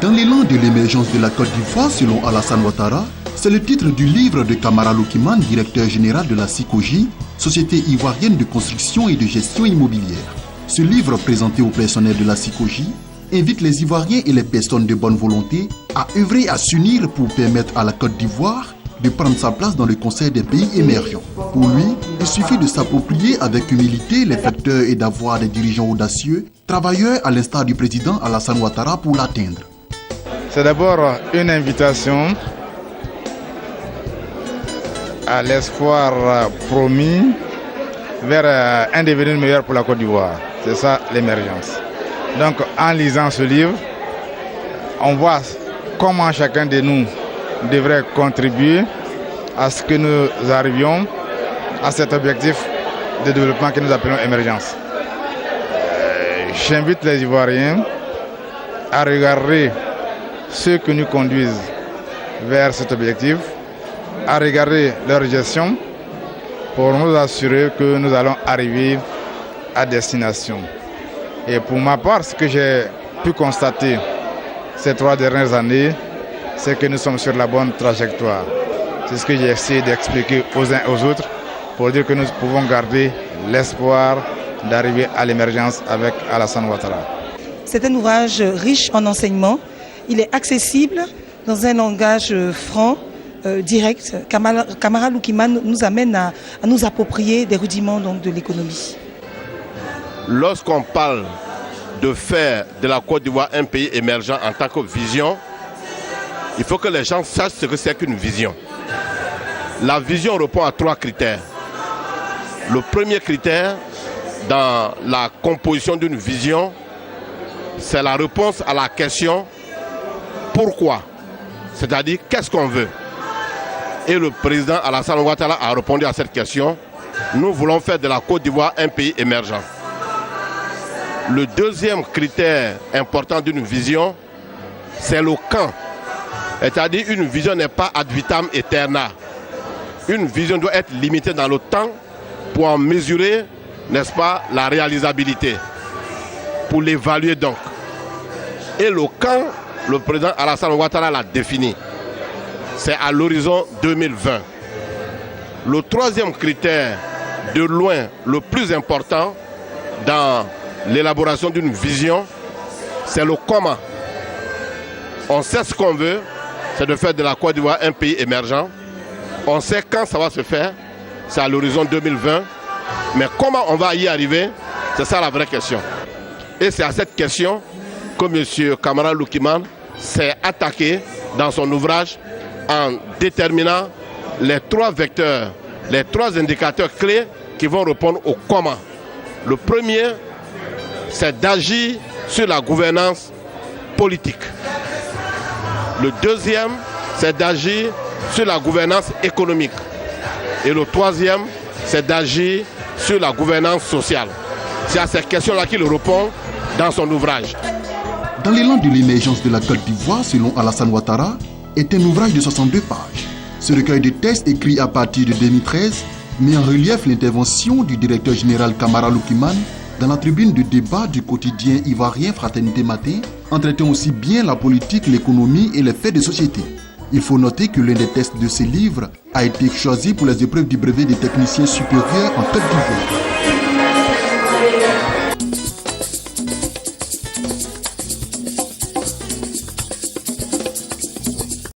Dans l'élan de l'émergence de la Côte d'Ivoire, selon Alassane Ouattara, c'est le titre du livre de Kamara Loukiman, directeur général de la SICOGI, Société ivoirienne de construction et de gestion immobilière. Ce livre, présenté au personnel de la SICOGI, invite les Ivoiriens et les personnes de bonne volonté à œuvrer à s'unir pour permettre à la Côte d'Ivoire de prendre sa place dans le concert des pays émergents. Pour lui, il suffit de s'approprier avec humilité les facteurs et d'avoir des dirigeants audacieux, travailleurs à l'instar du président Alassane Ouattara pour l'atteindre. C'est d'abord une invitation à l'espoir promis vers un devenir meilleur pour la Côte d'Ivoire. C'est ça l'émergence. Donc en lisant ce livre, on voit comment chacun de nous devrait contribuer à ce que nous arrivions à cet objectif de développement que nous appelons émergence. J'invite les Ivoiriens à regarder ceux qui nous conduisent vers cet objectif, à regarder leur gestion pour nous assurer que nous allons arriver à destination. Et pour ma part, ce que j'ai pu constater ces 3 dernières années, c'est que nous sommes sur la bonne trajectoire. C'est ce que j'ai essayé d'expliquer aux uns et aux autres pour dire que nous pouvons garder l'espoir d'arriver à l'émergence avec Alassane Ouattara. C'est un ouvrage riche en enseignements. Il est accessible dans un langage franc, direct. Kamara Loukiman nous amène à nous approprier des rudiments donc, de l'économie. Lorsqu'on parle de faire de la Côte d'Ivoire un pays émergent en tant que vision, il faut que les gens sachent ce que c'est qu'une vision. La vision répond à 3 critères. Le premier critère dans la composition d'une vision, c'est la réponse à la question pourquoi, c'est-à-dire qu'est-ce qu'on veut. Et le président Alassane Ouattara a répondu à cette question. Nous voulons faire de la Côte d'Ivoire un pays émergent. Le deuxième critère important d'une vision, c'est le quand. C'est-à-dire une vision n'est pas ad vitam aeterna. Une vision doit être limitée dans le temps pour en mesurer, n'est-ce pas, la réalisabilité, pour l'évaluer donc. Et le quand, le président Alassane Ouattara l'a défini. C'est à l'horizon 2020. Le troisième critère, de loin le plus important dans l'élaboration d'une vision, c'est le comment. On sait ce qu'on veut, c'est de faire de la Côte d'Ivoire un pays émergent. On sait quand ça va se faire, c'est à l'horizon 2020. Mais comment on va y arriver, c'est ça la vraie question. Et c'est à cette question que M. Kamara Loukiman s'est attaqué dans son ouvrage en déterminant les 3 vecteurs, les 3 indicateurs clés qui vont répondre au comment. Le premier, c'est d'agir sur la gouvernance politique. Le deuxième, c'est d'agir sur la gouvernance économique. Et le troisième, c'est d'agir sur la gouvernance sociale. C'est à ces questions-là qu'il répond dans son ouvrage. Dans l'élan de l'émergence de la Côte d'Ivoire, selon Alassane Ouattara, est un ouvrage de 62 pages. Ce recueil de textes écrit à partir de 2013 met en relief l'intervention du directeur général Kamara Loukiman dans la tribune de débat du quotidien ivoirien Fraternité Matin, en traitant aussi bien la politique, l'économie et les faits de société. Il faut noter que l'un des textes de ce livre a été choisi pour les épreuves du brevet des techniciens supérieurs en Côte d'Ivoire.